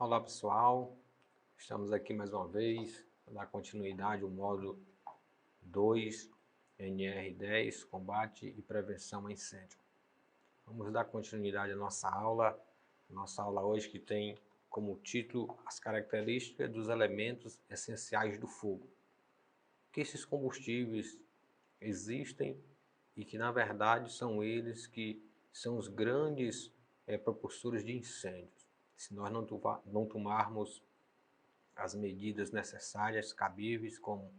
Olá pessoal, estamos aqui mais uma vez para dar continuidade ao módulo 2, NR10, Combate e Prevenção a Incêndio. Vamos dar continuidade à nossa aula hoje que tem como título as características dos elementos essenciais do fogo. Que esses combustíveis existem e que na verdade são eles que são os grandes propulsores de incêndios. Se nós não tomarmos as medidas necessárias, cabíveis, como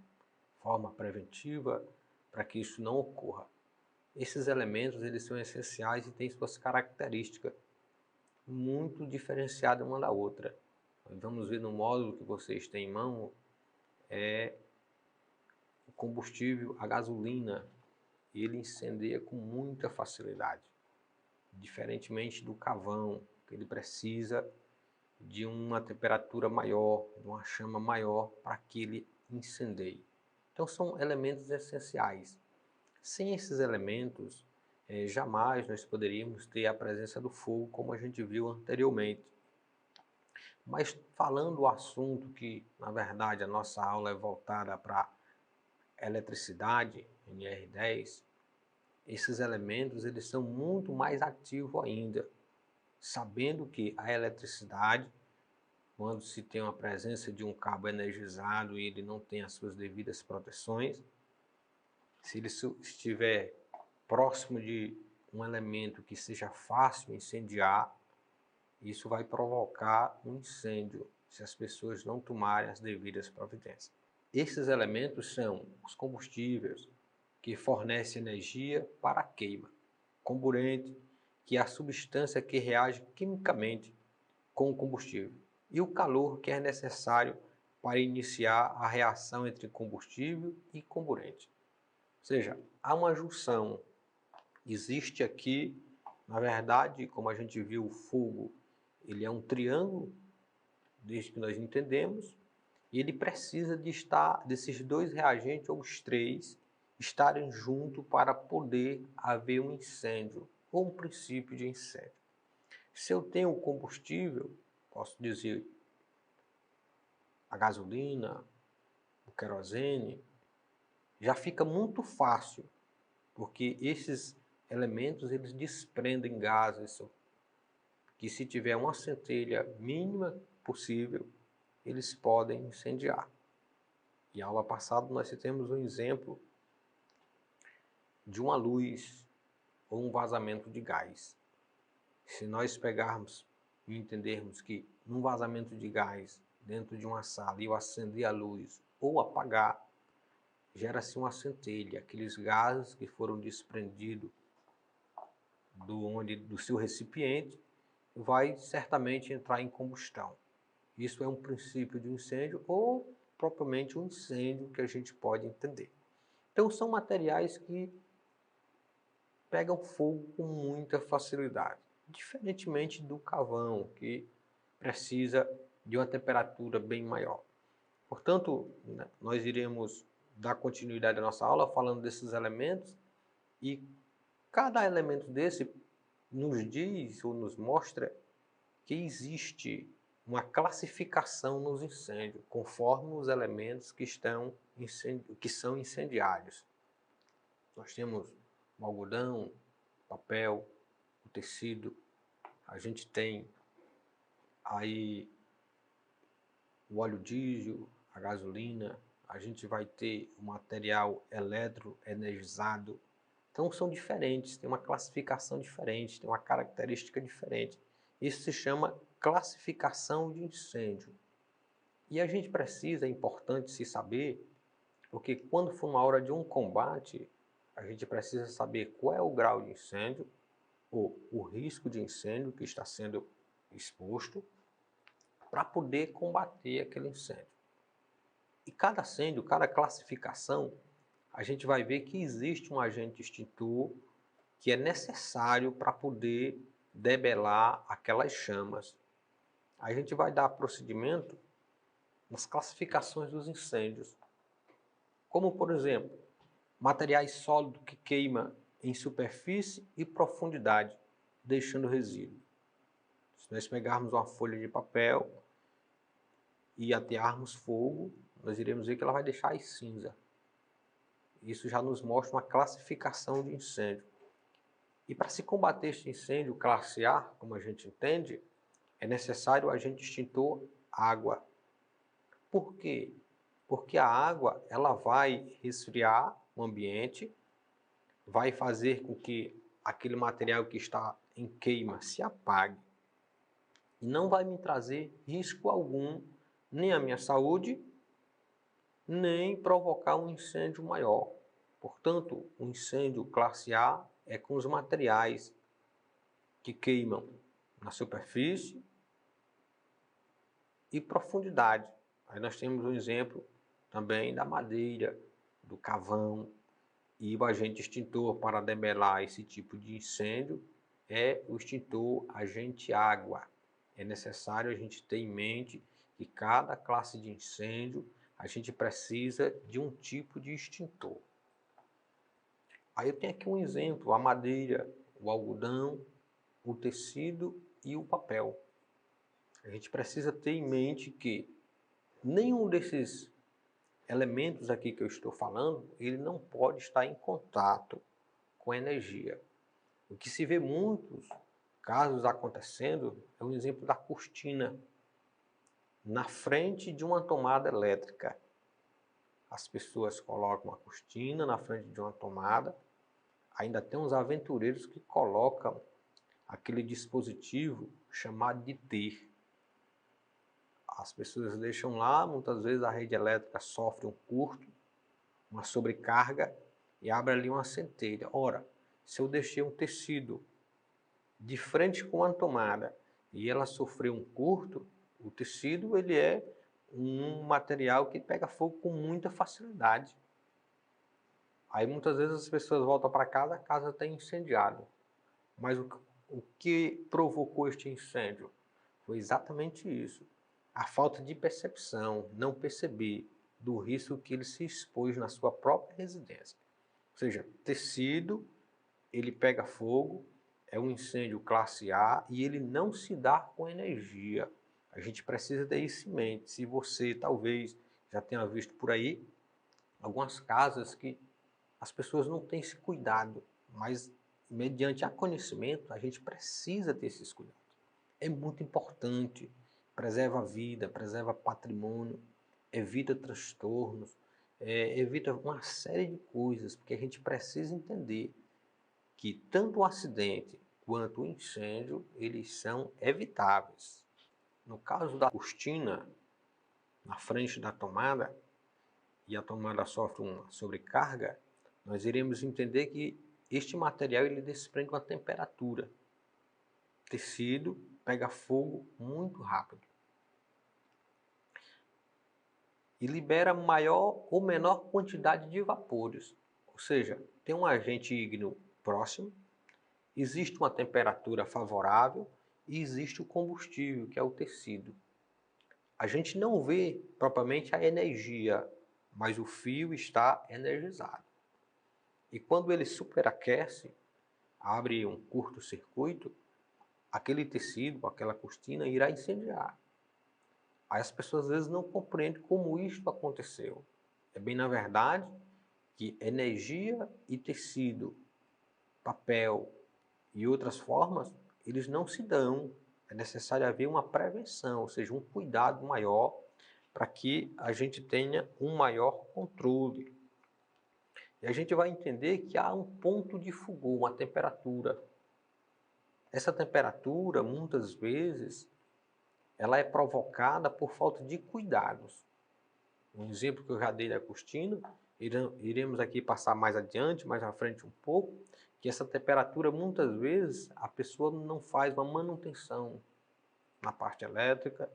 forma preventiva, para que isso não ocorra. Esses elementos eles são essenciais e têm suas características muito diferenciadas uma da outra. Nós vamos ver no módulo que vocês têm em mão, o combustível, a gasolina, ele incendeia com muita facilidade. Diferentemente do carvão, que ele precisa de uma temperatura maior, de uma chama maior para que ele incendeie. Então são elementos essenciais. Sem esses elementos, jamais nós poderíamos ter a presença do fogo como a gente viu anteriormente. Mas falando o assunto que, na verdade, a nossa aula é voltada para eletricidade, NR10, esses elementos eles são muito mais ativos ainda, sabendo que a eletricidade, quando se tem uma presença de um cabo energizado e ele não tem as suas devidas proteções, se ele estiver próximo de um elemento que seja fácil incendiar, isso vai provocar um incêndio se as pessoas não tomarem as devidas providências. Esses elementos são os combustíveis, que fornecem energia para a queima, comburente, que é a substância que reage quimicamente com o combustível, e o calor que é necessário para iniciar a reação entre combustível e comburente. Ou seja, há uma junção. Existe aqui, na verdade, como a gente viu, o fogo, ele é um triângulo, desde que nós entendemos, e ele precisa de estar, desses dois reagentes, ou os três, estarem juntos para poder haver um incêndio, ou um princípio de incêndio. Se eu tenho o combustível, posso dizer a gasolina, o querosene, já fica muito fácil, porque esses elementos eles desprendem gases que, se tiver uma centelha mínima possível, eles podem incendiar. E na aula passada nós temos um exemplo de uma luz ou um vazamento de gás. Se nós pegarmos e entendermos que um vazamento de gás dentro de uma sala e eu acender a luz ou apagar, gera-se uma centelha, aqueles gases que foram desprendidos do seu recipiente vai certamente entrar em combustão. Isso é um princípio de incêndio ou propriamente um incêndio que a gente pode entender. Então são materiais que pegam fogo com muita facilidade, diferentemente do carvão, que precisa de uma temperatura bem maior. Portanto, nós iremos dar continuidade à nossa aula falando desses elementos, e cada elemento desse nos diz ou nos mostra que existe uma classificação nos incêndios, conforme os elementos que são incendiários. Nós temos o algodão, o papel, o tecido, a gente tem aí o óleo diesel, a gasolina, a gente vai ter o material eletroenergizado. Então são diferentes, tem uma classificação diferente, tem uma característica diferente. Isso se chama classificação de incêndio. E a gente precisa, é importante se saber, porque quando for uma hora de um combate, a gente precisa saber qual é o grau de incêndio, ou o risco de incêndio que está sendo exposto, para poder combater aquele incêndio. E cada incêndio, cada classificação, a gente vai ver que existe um agente extintor que é necessário para poder debelar aquelas chamas. A gente vai dar procedimento nas classificações dos incêndios, como por exemplo, materiais sólidos que queimam em superfície e profundidade, deixando resíduo. Se nós pegarmos uma folha de papel e atearmos fogo, nós iremos ver que ela vai deixar as cinza. Isso já nos mostra uma classificação de incêndio. E para se combater este incêndio classe A, como a gente entende, é necessário o agente extintor água. Por quê? Porque a água ela vai resfriar o ambiente, vai fazer com que aquele material que está em queima se apague e não vai me trazer risco algum, nem à minha saúde, nem provocar um incêndio maior. Portanto, o incêndio classe A é com os materiais que queimam na superfície e profundidade. Aí nós temos um exemplo também da madeira, do carvão, e o agente extintor para debelar esse tipo de incêndio é o extintor agente água. É necessário a gente ter em mente que cada classe de incêndio a gente precisa de um tipo de extintor. Aí eu tenho aqui um exemplo, a madeira, o algodão, o tecido e o papel. A gente precisa ter em mente que nenhum desses elementos aqui que eu estou falando, ele não pode estar em contato com energia. O que se vê muitos casos acontecendo é um exemplo da cortina na frente de uma tomada elétrica. As pessoas colocam a cortina na frente de uma tomada, ainda tem uns aventureiros que colocam aquele dispositivo chamado de T. As pessoas deixam lá, muitas vezes a rede elétrica sofre um curto, uma sobrecarga e abre ali uma centelha. Ora, se eu deixei um tecido de frente com a tomada e ela sofreu um curto, o tecido ele é um material que pega fogo com muita facilidade. Aí muitas vezes as pessoas voltam para casa, a casa está incendiada. Mas o que provocou este incêndio? Foi exatamente isso. A falta de percepção, não perceber do risco que ele se expôs na sua própria residência. Ou seja, tecido, ele pega fogo, é um incêndio classe A e ele não se dá com energia. A gente precisa ter isso em mente. Se você talvez já tenha visto por aí algumas casas que as pessoas não têm esse cuidado, mas mediante conhecimento a gente precisa ter esses cuidados. É muito importante, preserva a vida, preserva patrimônio, evita transtornos, evita uma série de coisas, porque a gente precisa entender que tanto o acidente quanto o incêndio, eles são evitáveis. No caso da cortina, na frente da tomada, e a tomada sofre uma sobrecarga, nós iremos entender que este material ele desprende uma temperatura. O tecido pega fogo muito rápido. E libera maior ou menor quantidade de vapores. Ou seja, tem um agente ígneo próximo, existe uma temperatura favorável e existe o combustível, que é o tecido. A gente não vê propriamente a energia, mas o fio está energizado. E quando ele superaquece, abre um curto-circuito, aquele tecido, aquela cortina irá incendiar. Aí as pessoas às vezes não compreendem como isso aconteceu. É bem na verdade que energia e tecido, papel e outras formas, eles não se dão. É necessário haver uma prevenção, ou seja, um cuidado maior para que a gente tenha um maior controle. E a gente vai entender que há um ponto de fulgor, uma temperatura. Essa temperatura, muitas vezes, ela é provocada por falta de cuidados. Um exemplo que eu já dei da cortina, iremos aqui passar mais adiante, mais à frente um pouco, que essa temperatura, muitas vezes, a pessoa não faz uma manutenção na parte elétrica,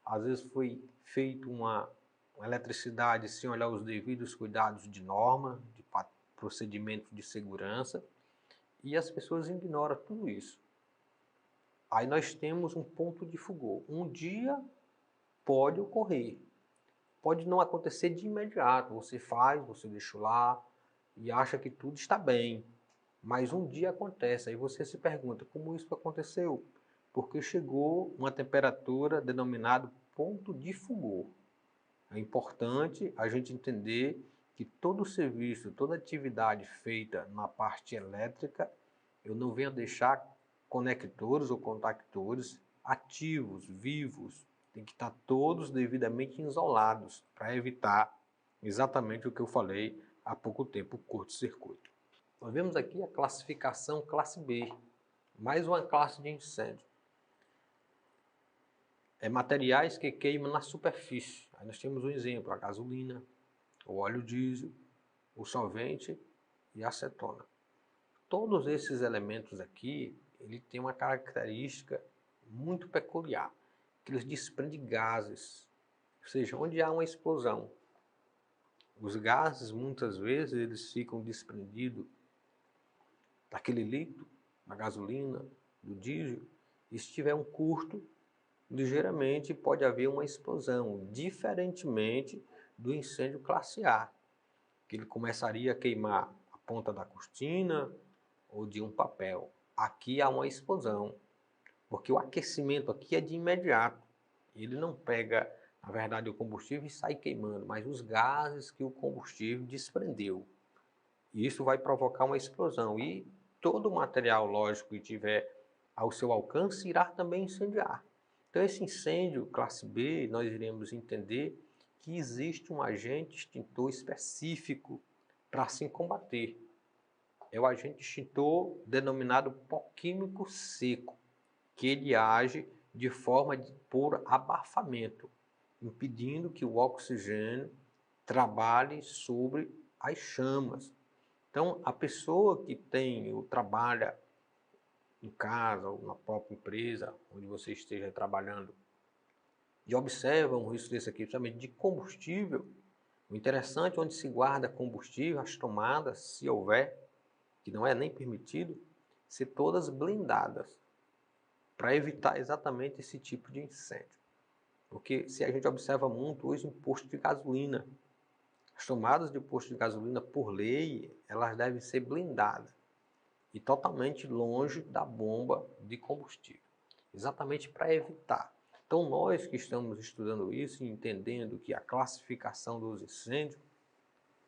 às vezes foi feita uma eletricidade sem olhar os devidos cuidados de norma, de procedimento de segurança, e as pessoas ignoram tudo isso. Aí nós temos um ponto de fulgor. Um dia pode ocorrer, pode não acontecer de imediato, você faz, você deixa lá e acha que tudo está bem, mas um dia acontece, aí você se pergunta, como isso aconteceu? porque chegou uma temperatura denominada ponto de fulgor. É importante a gente entender que todo serviço, toda atividade feita na parte elétrica, eu não venho deixar conectores ou contactores ativos, vivos. Tem que estar todos devidamente isolados para evitar exatamente o que eu falei há pouco tempo, o curto-circuito. Nós vemos aqui a classificação classe B, mais uma classe de incêndio. Materiais que queimam na superfície. Aí nós temos um exemplo, a gasolina, o óleo diesel, o solvente e a acetona. Todos esses elementos aqui, ele tem uma característica muito peculiar, que eles desprendem gases, ou seja, onde há uma explosão, os gases muitas vezes eles ficam desprendidos daquele líquido, da gasolina, do diesel, e se tiver um curto, ligeiramente pode haver uma explosão, diferentemente do incêndio classe A, que ele começaria a queimar a ponta da cortina ou de um papel. Aqui há uma explosão, porque o aquecimento aqui é de imediato. Ele não pega, na verdade, o combustível e sai queimando, mas os gases que o combustível desprendeu. E isso vai provocar uma explosão. E todo o material, lógico, que tiver ao seu alcance irá também incendiar. Então, esse incêndio classe B, nós iremos entender que existe um agente extintor específico para assim combater. É o agente extintor denominado pó químico seco, que ele age de forma por abafamento, impedindo que o oxigênio trabalhe sobre as chamas. Então, a pessoa que tem ou trabalha em casa ou na própria empresa, onde você esteja trabalhando, e observa um risco desse aqui, principalmente de combustível, o interessante é onde se guarda combustível, as tomadas, se houver, que não é nem permitido, ser todas blindadas, para evitar exatamente esse tipo de incêndio. Porque se a gente observa muito hoje em posto de gasolina, as tomadas de posto de gasolina, por lei, elas devem ser blindadas e totalmente longe da bomba de combustível, exatamente para evitar. Então, nós que estamos estudando isso e entendendo que a classificação dos incêndios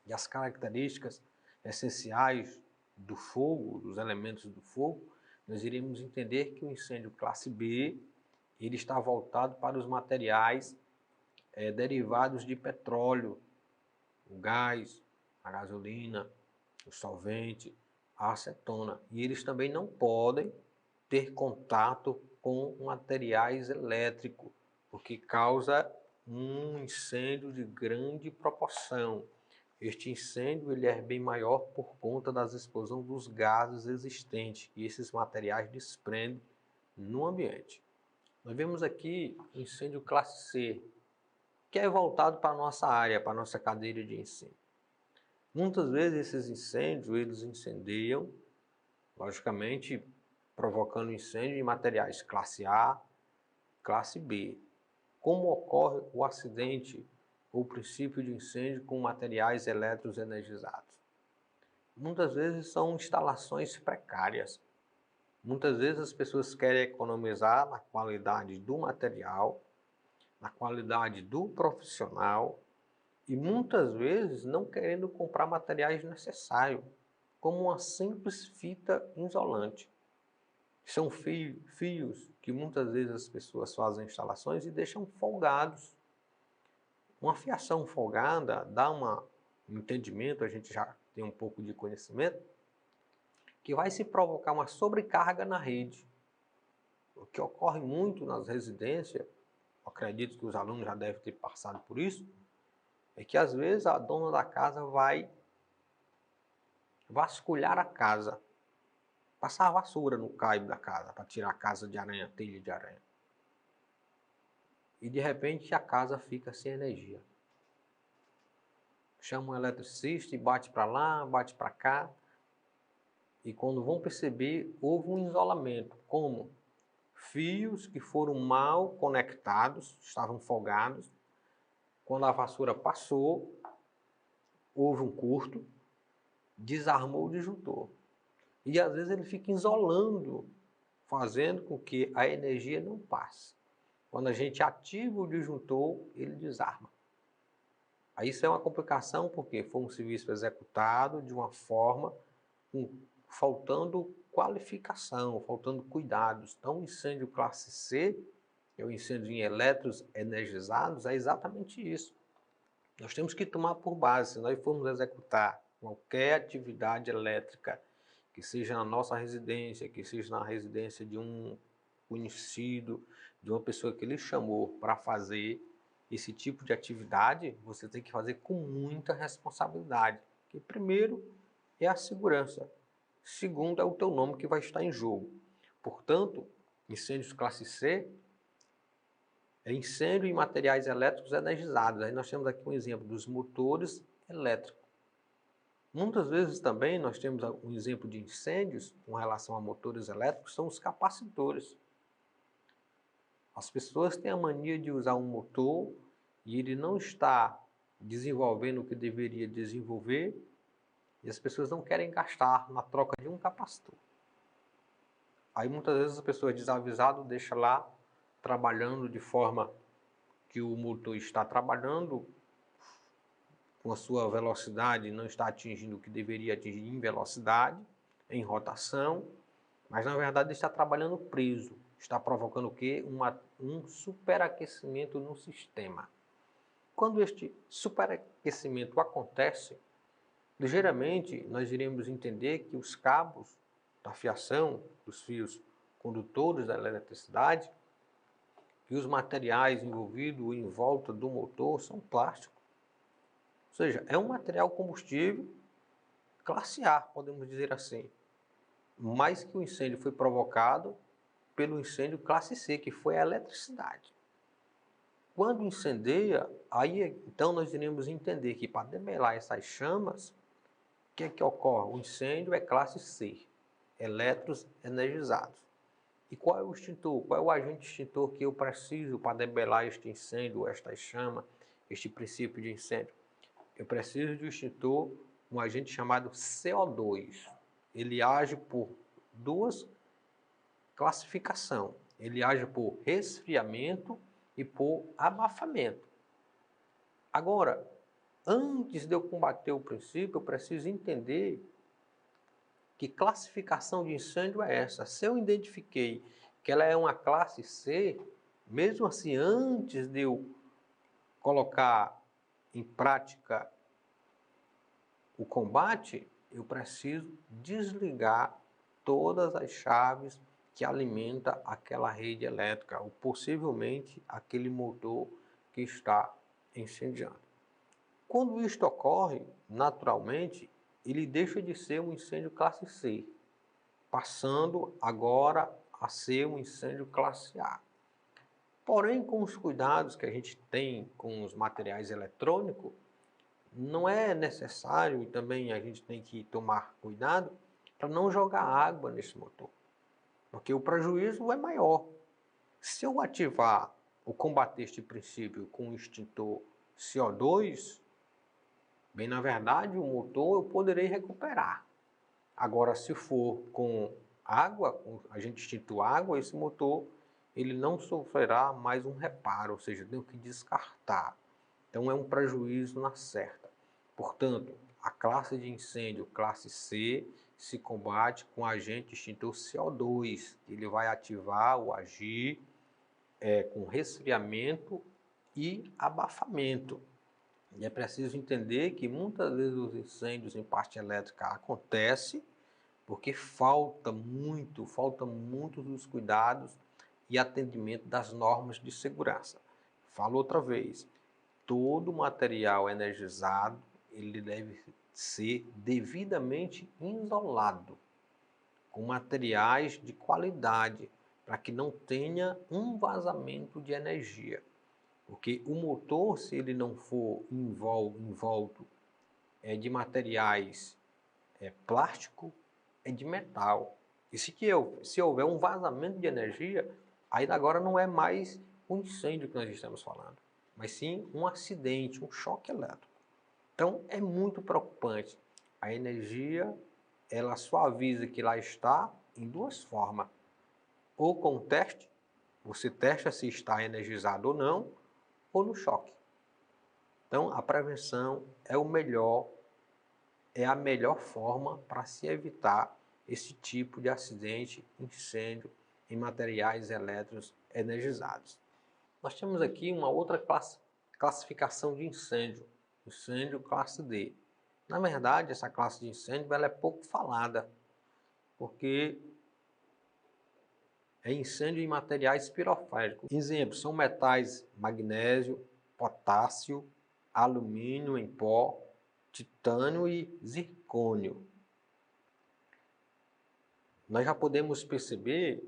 e as características essenciais do fogo, dos elementos do fogo, nós iremos entender que o incêndio classe B, ele está voltado para os materiais derivados de petróleo, o gás, a gasolina, o solvente, a acetona. E eles também não podem ter contato com materiais elétricos, porque causa um incêndio de grande proporção. Este incêndio ele é bem maior por conta das explosões dos gases existentes que esses materiais desprendem no ambiente. Nós vemos aqui o incêndio classe C, que é voltado para a nossa área, para a nossa cadeira de ensino. Muitas vezes esses incêndios, eles incendiam, logicamente, provocando incêndio em materiais classe A, classe B. Como ocorre o acidente ou o princípio de incêndio com materiais elétricos energizados? Muitas vezes são instalações precárias. Muitas vezes as pessoas querem economizar na qualidade do material, na qualidade do profissional e muitas vezes não querendo comprar materiais necessários, como uma simples fita isolante. São fios que muitas vezes as pessoas fazem instalações e deixam folgados. Uma fiação folgada dá um entendimento, a gente já tem um pouco de conhecimento, que vai se provocar uma sobrecarga na rede. O que ocorre muito nas residências, acredito que os alunos já devem ter passado por isso, é que às vezes a dona da casa vai vasculhar a casa, passar a vassoura no caibro da casa, para tirar a casa de aranha, telha de aranha. E de repente a casa fica sem energia. Chama um eletricista e bate para lá, bate para cá. E quando vão perceber, houve um isolamento. Como? Fios que foram mal conectados, estavam folgados. Quando a vassoura passou, houve um curto, desarmou o disjuntor. E às vezes ele fica isolando fazendo com que a energia não passe. Quando a gente ativa o disjuntor, ele desarma. Aí isso é uma complicação porque foi um serviço executado de uma forma faltando qualificação, faltando cuidados. Então, o incêndio classe C, o incêndio em elétrons energizados, é exatamente isso. Nós temos que tomar por base, se nós formos executar qualquer atividade elétrica, que seja na nossa residência, que seja na residência de um conhecido, de uma pessoa que ele chamou para fazer esse tipo de atividade, você tem que fazer com muita responsabilidade. Que primeiro é a segurança, segundo é o teu nome que vai estar em jogo. Portanto, incêndios classe C é incêndio em materiais elétricos energizados. Aí nós temos aqui um exemplo dos motores elétricos. Muitas vezes também nós temos um exemplo de incêndios com relação a motores elétricos, são os capacitores. As pessoas têm a mania de usar um motor e ele não está desenvolvendo o que deveria desenvolver e as pessoas não querem gastar na troca de um capacitor. Aí muitas vezes a pessoa desavisada deixa lá trabalhando de forma que o motor está trabalhando com a sua velocidade, não está atingindo o que deveria atingir em velocidade, em rotação, mas na verdade está trabalhando preso. Está provocando o quê? Um superaquecimento no sistema. Quando este superaquecimento acontece, ligeiramente nós iremos entender que os cabos da fiação, dos fios condutores da eletricidade, e os materiais envolvidos em volta do motor são plásticos. Ou seja, é um material combustível classe A, podemos dizer assim. Mas que o incêndio foi provocado pelo incêndio classe C, que foi a eletricidade. Quando incendeia, aí então nós iremos entender que para debelar essas chamas, o que é que ocorre? O incêndio é classe C, elétrons energizados. E qual é o extintor? Qual é o agente extintor que eu preciso para debelar este incêndio, esta chama, este princípio de incêndio? Eu preciso de um extintor, um agente chamado CO2. Ele age por duas classificações. Ele age por resfriamento e por abafamento. Agora, antes de eu combater o princípio, eu preciso entender que classificação de incêndio é essa. Se eu identifiquei que ela é uma classe C, mesmo assim, antes de eu colocar em prática o combate, eu preciso desligar todas as chaves que alimentam aquela rede elétrica, ou possivelmente aquele motor que está incendiando. Quando isto ocorre, naturalmente, ele deixa de ser um incêndio classe C, passando agora a ser um incêndio classe A. Porém, com os cuidados que a gente tem com os materiais eletrônicos, não é necessário, e também a gente tem que tomar cuidado para não jogar água nesse motor, porque o prejuízo é maior. Se eu ativar ou combater este princípio com o extintor CO2, bem, na verdade, o motor eu poderei recuperar. Agora, se for com água, a gente extintor água, esse motor ele não sofrerá mais um reparo, ou seja, eu tenho que descartar. Então é um prejuízo na certa. Portanto, a classe de incêndio classe C se combate com agente extintor CO2. Ele vai ativar ou agir com resfriamento e abafamento. E é preciso entender que muitas vezes os incêndios em parte elétrica acontecem porque falta muitos dos cuidados e atendimento das normas de segurança. Falo outra vez, todo material energizado ele deve ser devidamente isolado, com materiais de qualidade, para que não tenha um vazamento de energia. Porque o motor, se ele não for envolto de materiais plástico, é de metal. E se houver um vazamento de energia, aí agora não é mais um incêndio que nós estamos falando, mas sim um acidente, um choque elétrico. Então é muito preocupante. A energia, ela só avisa que lá está em duas formas. ou com o teste, você testa se está energizado ou não, ou no choque. Então, a prevenção é a melhor forma para se evitar esse tipo de acidente, incêndio em materiais elétricos energizados. Nós temos aqui uma outra classificação de incêndio, incêndio classe D. Na verdade, essa classe de incêndio ela é pouco falada, porque é incêndio em materiais piroféricos. Exemplos são metais magnésio, potássio, alumínio em pó, titânio e zircônio. Nós já podemos perceber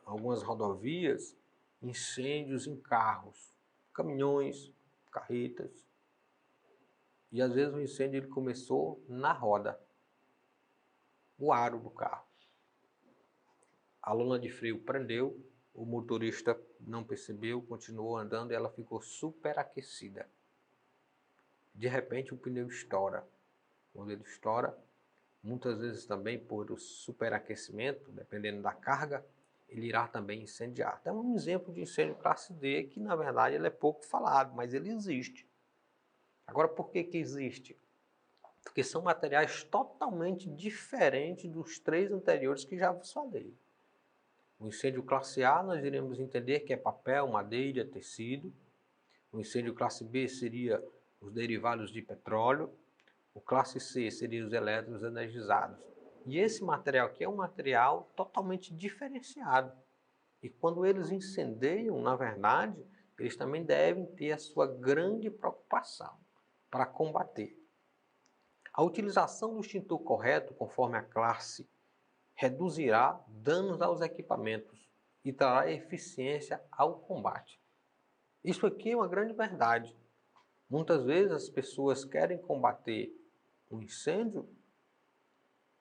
algumas rodovias incêndios em carros, caminhões, carretas. E às vezes o incêndio ele começou na roda, o aro do carro. A lona de freio prendeu, o motorista não percebeu, continuou andando e ela ficou superaquecida. De repente o pneu estoura. Quando ele estoura, muitas vezes também por superaquecimento, dependendo da carga, ele irá também incendiar. Então é um exemplo de incêndio classe D que na verdade ele é pouco falado, mas ele existe. Agora por que existe? Porque são materiais totalmente diferentes dos três anteriores que já vos falei. O incêndio classe A nós iremos entender que é papel, madeira, tecido. O incêndio classe B seria os derivados de petróleo. O classe C seria os elétrons energizados. E esse material aqui é um material totalmente diferenciado. E quando eles incendeiam, na verdade, eles também devem ter a sua grande preocupação para combater. A utilização do extintor correto, conforme a classe, reduzirá danos aos equipamentos e trará eficiência ao combate. Isso aqui é uma grande verdade. Muitas vezes as pessoas querem combater um incêndio.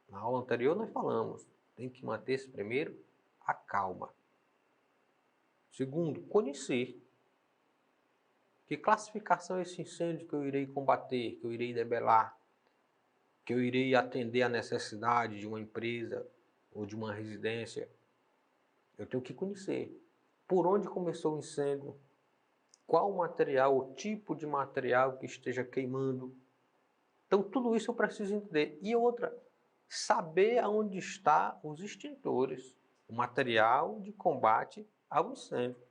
Na aula anterior nós falamos, tem que manter-se primeiro a calma. Segundo, conhecer. Que classificação é esse incêndio que eu irei combater, que eu irei debelar, que eu irei atender à necessidade de uma empresa ou de uma residência? Eu tenho que conhecer. Por onde começou o incêndio? Qual o material, o tipo de material que esteja queimando? Então tudo isso eu preciso entender. E outra, saber aonde estão os extintores, o material de combate ao incêndio.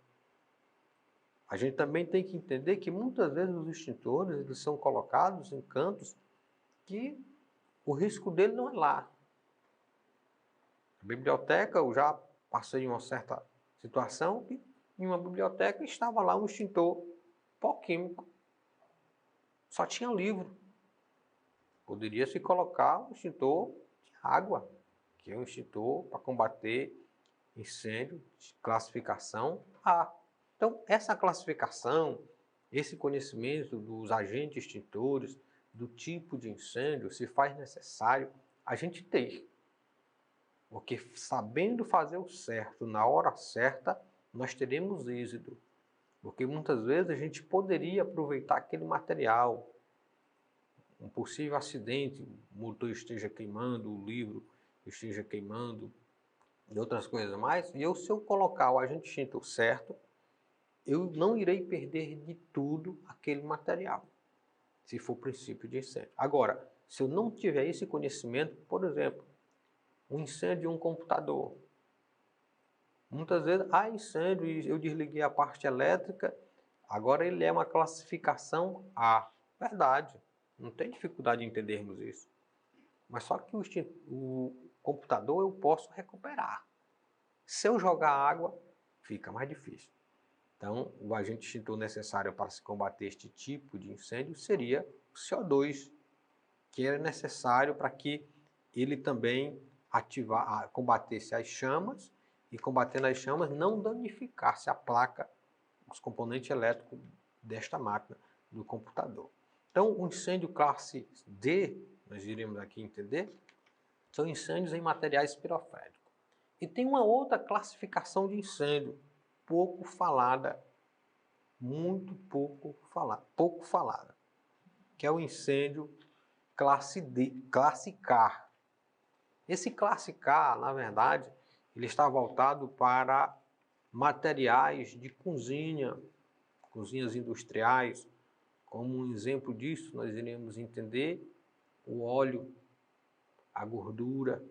A gente também tem que entender que muitas vezes os extintores eles são colocados em cantos que o risco dele não é lá. A biblioteca, eu já passei em uma certa situação que em uma biblioteca estava lá um extintor pó químico. Só tinha livro. Poderia se colocar um extintor de água, que é um extintor para combater incêndio de classificação A. Então, essa classificação, esse conhecimento dos agentes extintores, do tipo de incêndio, se faz necessário a gente ter. Porque sabendo fazer o certo na hora certa, nós teremos êxito. Porque muitas vezes a gente poderia aproveitar aquele material. Um possível acidente, o motor esteja queimando, o livro esteja queimando, e outras coisas mais, e se eu colocar o agente extintor certo, eu não irei perder de tudo aquele material, se for princípio de incêndio. Agora, se eu não tiver esse conhecimento, por exemplo, um incêndio em um computador, muitas vezes há incêndio e eu desliguei a parte elétrica, agora ele é uma classificação A. Verdade, não tem dificuldade em entendermos isso. Mas só que o computador eu posso recuperar. Se eu jogar água, fica mais difícil. Então, o agente extintor necessário para se combater este tipo de incêndio seria o CO2, que era necessário para que ele também combatesse as chamas e, combatendo as chamas, não danificasse a placa, os componentes elétricos desta máquina, do computador. Então, o incêndio classe D, nós iremos aqui entender, são incêndios em materiais piroféricos. E tem uma outra classificação de incêndio, pouco falada, muito pouco falada, que é o incêndio classe D, classe K. Esse classe K, na verdade, ele está voltado para materiais de cozinha, cozinhas industriais. Como um exemplo disso, nós iremos entender o óleo, a gordura.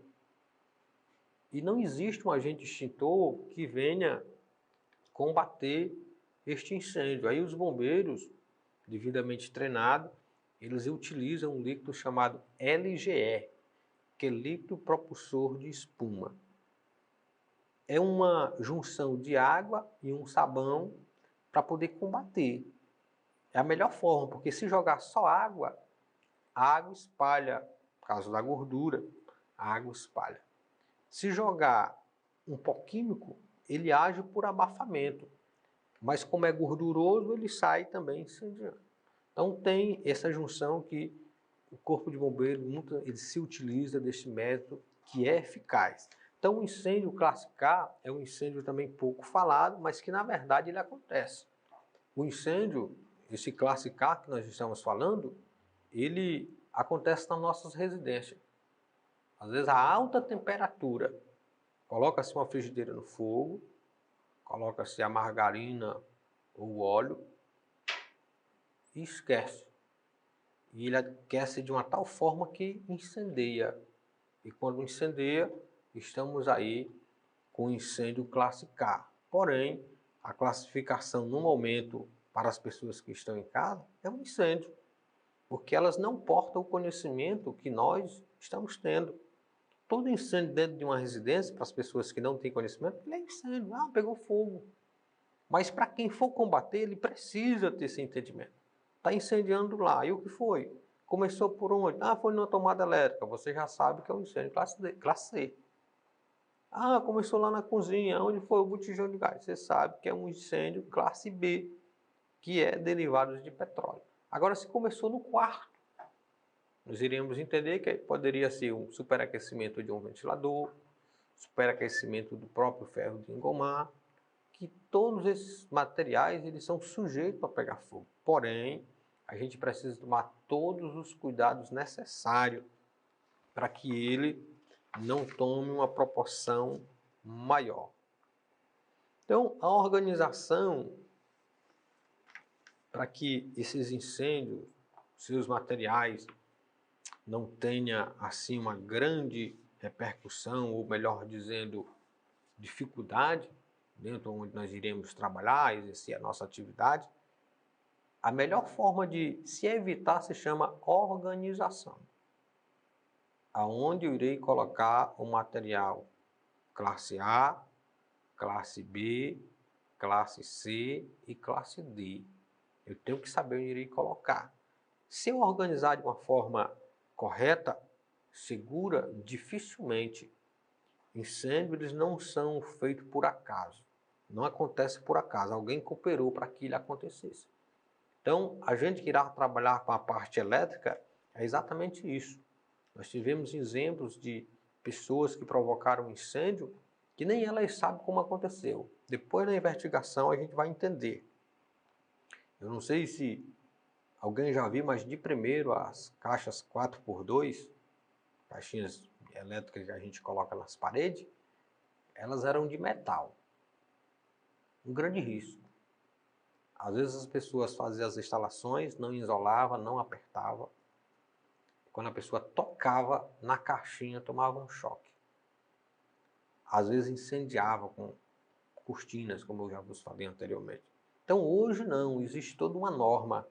E não existe um agente extintor que venha combater este incêndio. Aí os bombeiros, devidamente treinados, eles utilizam um líquido chamado LGE, que é líquido propulsor de espuma. É uma junção de água e um sabão para poder combater. É a melhor forma, porque se jogar só água, a água espalha, por causa da gordura, a água espalha. Se jogar um pó químico, ele age por abafamento, mas como é gorduroso, ele sai também incendiando. Então tem essa junção que o Corpo de Bombeiros ele se utiliza desse método que é eficaz. Então o incêndio classe K é um incêndio também pouco falado, mas que na verdade ele acontece. O incêndio, esse classe K que nós estamos falando, ele acontece nas nossas residências. Às vezes a alta temperatura, coloca-se uma frigideira no fogo, coloca-se a margarina ou o óleo e esquece. E ele aquece de uma tal forma que incendeia. E quando incendeia, estamos aí com incêndio classe K. Porém, a classificação no momento para as pessoas que estão em casa é um incêndio, porque elas não portam o conhecimento que nós estamos tendo. Todo incêndio dentro de uma residência, para as pessoas que não têm conhecimento, ele é incêndio. Ah, pegou fogo. Mas para quem for combater, ele precisa ter esse entendimento. Está incendiando lá. E o que foi? Começou por onde? Ah, foi numa tomada elétrica. Você já sabe que é um incêndio classe C. Ah, começou lá na cozinha. Onde foi o botijão de gás? Você sabe que é um incêndio classe B, que é derivado de petróleo. Agora, se começou no quarto, nós iríamos entender que poderia ser um superaquecimento de um ventilador, superaquecimento do próprio ferro de engomar, que todos esses materiais eles são sujeitos a pegar fogo. Porém, a gente precisa tomar todos os cuidados necessários para que ele não tome uma proporção maior. Então, a organização para que esses incêndios, seus materiais, não tenha assim uma grande repercussão, ou melhor dizendo, dificuldade, dentro onde nós iremos trabalhar, exercer a nossa atividade, a melhor forma de se evitar se chama organização, aonde eu irei colocar o material classe A, classe B, classe C e classe D. Eu tenho que saber onde eu irei colocar. Se eu organizar de uma forma correta, segura, dificilmente incêndios não são feitos por acaso. Não acontece por acaso. Alguém cooperou para que ele acontecesse. Então, a gente que irá trabalhar com a parte elétrica é exatamente isso. Nós tivemos exemplos de pessoas que provocaram um incêndio que nem elas sabem como aconteceu. Depois da investigação a gente vai entender. Eu não sei se alguém já viu, mas de primeiro as caixas 4x2, caixinhas elétricas que a gente coloca nas paredes, elas eram de metal. Um grande risco. Às vezes as pessoas faziam as instalações, não isolava, não apertava. Quando a pessoa tocava na caixinha, tomava um choque. Às vezes incendiava com cortinas, como eu já vos falei anteriormente. Então hoje não, existe toda uma norma,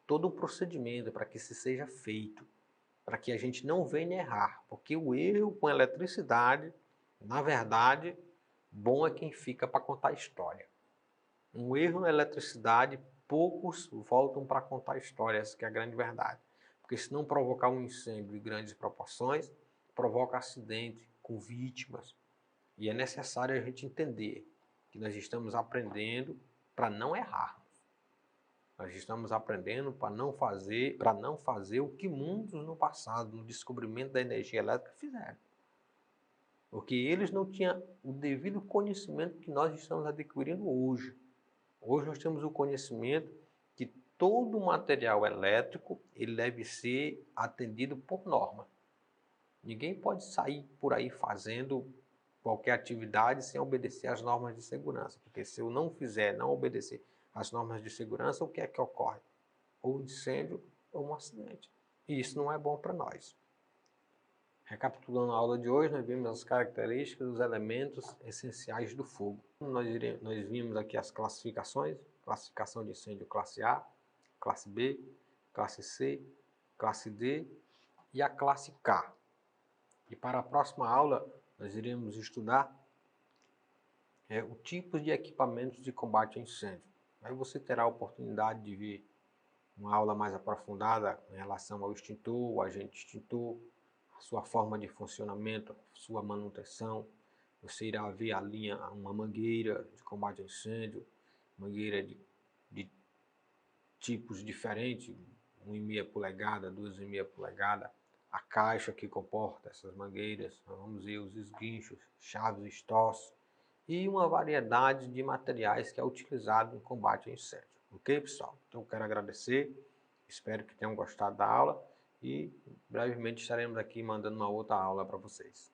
todo um procedimento para que isso seja feito, para que a gente não venha errar, porque o erro com eletricidade, na verdade, bom é quem fica para contar a história. Um erro na eletricidade, poucos voltam para contar a história, essa que é a grande verdade. Porque se não provocar um incêndio de grandes proporções, provoca acidente com vítimas. E é necessário a gente entender que nós estamos aprendendo para não errarmos. Nós estamos aprendendo para não fazer o que muitos no passado, no descobrimento da energia elétrica, fizeram. Porque eles não tinham o devido conhecimento que nós estamos adquirindo hoje. Hoje nós temos o conhecimento que todo material elétrico ele deve ser atendido por norma. Ninguém pode sair por aí fazendo qualquer atividade sem obedecer às normas de segurança, porque se eu não obedecer às normas de segurança, o que é que ocorre? Ou um incêndio ou um acidente. E isso não é bom para nós. Recapitulando a aula de hoje, nós vimos as características dos elementos essenciais do fogo. Nós vimos aqui as classificações: classificação de incêndio classe A, classe B, classe C, classe D e a classe K. E para a próxima aula, nós iremos estudar o tipo de equipamentos de combate a incêndio. Aí você terá a oportunidade de ver uma aula mais aprofundada em relação ao extintor, o agente extintor, a sua forma de funcionamento, sua manutenção. Você irá ver uma mangueira de combate a incêndio, mangueira de tipos diferentes, 1,5 polegada, 2,5 polegada, a caixa que comporta essas mangueiras, vamos ver os esguinchos, chaves, estorços e uma variedade de materiais que é utilizado em combate a incêndio. Ok, pessoal? Então, eu quero agradecer, espero que tenham gostado da aula e brevemente estaremos aqui mandando uma outra aula para vocês.